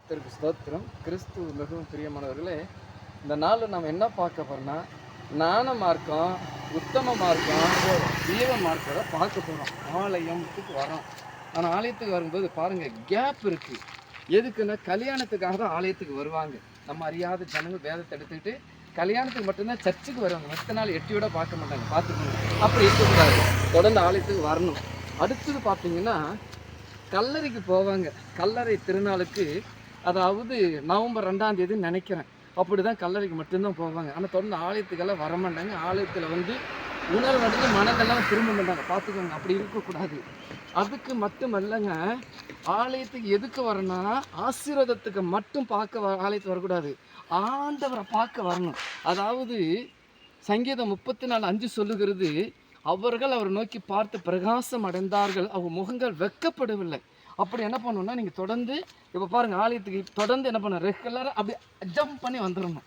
கர்த்தருக்கு ஸ்தோத்திரம். கிறிஸ்து மிகவும் பிரியமானவர்களே, இந்த நாளில் நம்ம என்ன பார்க்க போறோம்னா, ஞான மார்க்கம், உத்தம மார்க்கம், ஜீவ மார்க்கத்தை பார்க்க போகிறோம். ஆலயத்துக்கு வரோம். ஆனால் ஆலயத்துக்கு வரும்போது பாருங்கள், கேப் இருக்குது. எதுக்குன்னா கல்யாணத்துக்காக தான் ஆலயத்துக்கு வருவாங்க. நம்ம அறியாத ஜனங்கள் வேதத்தை எடுத்துக்கிட்டு கல்யாணத்துக்கு மட்டும்தான் சர்ச்சுக்கு வருவாங்க. மற்ற நாள் எட்டியோட பார்க்க மாட்டாங்க. பார்த்துக்கணும். அப்படி இருக்கக்கூடாது. தொடர்ந்து ஆலயத்துக்கு வரணும். அடுத்தது பார்த்தீங்கன்னா, கல்லறைக்கு போவாங்க. கல்லறை திருநாளுக்கு, அதாவது நவம்பர் 2ஆம் தேதி நினைக்கிறேன். அப்படி தான் கல்லறைக்கு மட்டும்தான் போவாங்க. ஆனால் தொடர்ந்து ஆலயத்துக்கெல்லாம் வரமாட்டாங்க. ஆலயத்தில் உணர்வடைந்து மனதெல்லாம் திரும்ப மாட்டாங்க. பார்த்துக்கோங்க, அப்படி இருக்கக்கூடாது. அதுக்கு மட்டுமல்லங்க, ஆலயத்துக்கு எதுக்கு வரணும்னா, ஆசீர்வாதத்துக்கு மட்டும் பார்க்க ஆலயத்துக்கு வரக்கூடாது, ஆண்டவரை பார்க்க வரணும். அதாவது சங்கீதம் 34:5 சொல்லுகிறது, அவர்கள் அவரை நோக்கி பார்த்து பிரகாசம் அடைந்தார்கள், அவர் முகங்கள் வெட்கப்படவில்லை. அப்படி என்ன பண்ணணும்னா, நீங்கள் தொடர்ந்து இப்போ பாருங்கள், ஆலயத்துக்கு தொடர்ந்து என்ன பண்ணணும், ரெகுலராக அப்படி ஜம்ப் பண்ணி வந்துடணும்.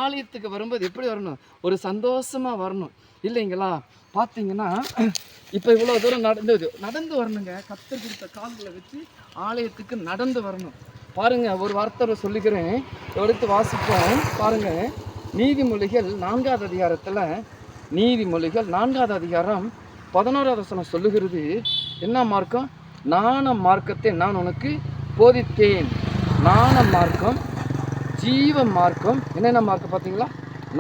ஆலயத்துக்கு வரும்போது எப்படி வரணும், ஒரு சந்தோஷமாக வரணும் இல்லைங்களா? பார்த்தீங்கன்னா, இப்போ இவ்வளோ தூரம் நடந்து வரணுங்க. கர்த்தர் கொடுத்த கால்களை வச்சு ஆலயத்துக்கு நடந்து வரணும். பாருங்கள், ஒரு வார்த்தை சொல்லிக்கிறேன், எடுத்து வாசிப்போம். பாருங்கள், நீதிமொழிகள் 4ஆவது அதிகாரத்தில், நீதிமொழிகள் 4ஆவது அதிகாரம் 11ஆவது வசனம் சொல்லுகிறது, என்ன மார்க்கம்? ஞான மார்க்கத்தை நான் உனக்கு போதித்தேன். ஞான மார்க்கம், ஜீவ மார்க்கம். என்னென்ன மார்க்கம் பார்த்தீங்களா?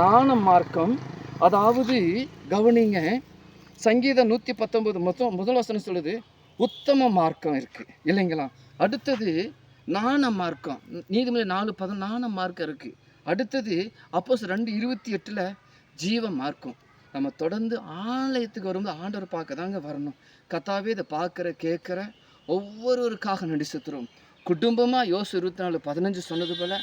ஞான மார்க்கம். அதாவது கவனிங்க, சங்கீதம் 119 முதல் வசனம் சொல்லுது, உத்தம மார்க்கம் இருக்குது இல்லைங்களா? அடுத்தது ஞான மார்க்கம், நீதிமொழி 4:10 ஞான மார்க்கம் இருக்குது. அடுத்தது அப்போஸ்தலர் 2:28 ஜீவ மார்க்கம். நம்ம தொடர்ந்து ஆலயத்துக்கு வரும்போது ஆண்டவர் பார்க்க தாங்க வரணும். கர்த்தாவே, இதை பார்க்குற கேட்குற ஒவ்வொருவருக்காக நன்றி செலுத்துகிறோம். குடும்பமாக யோசு 24:15 சொன்னது போல்,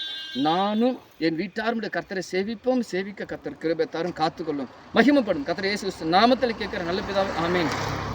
நானும் என் வீட்டாருடைய கர்த்தரை சேவிப்போம், சேவிக்க கர்த்தர் கிருபை தாரும், காத்துக்கொள்ளும், மகிமைப்படும். கர்த்தர் இயேசு நாமத்தில் கேட்குற நல்ல பிதாவே, ஆமென்.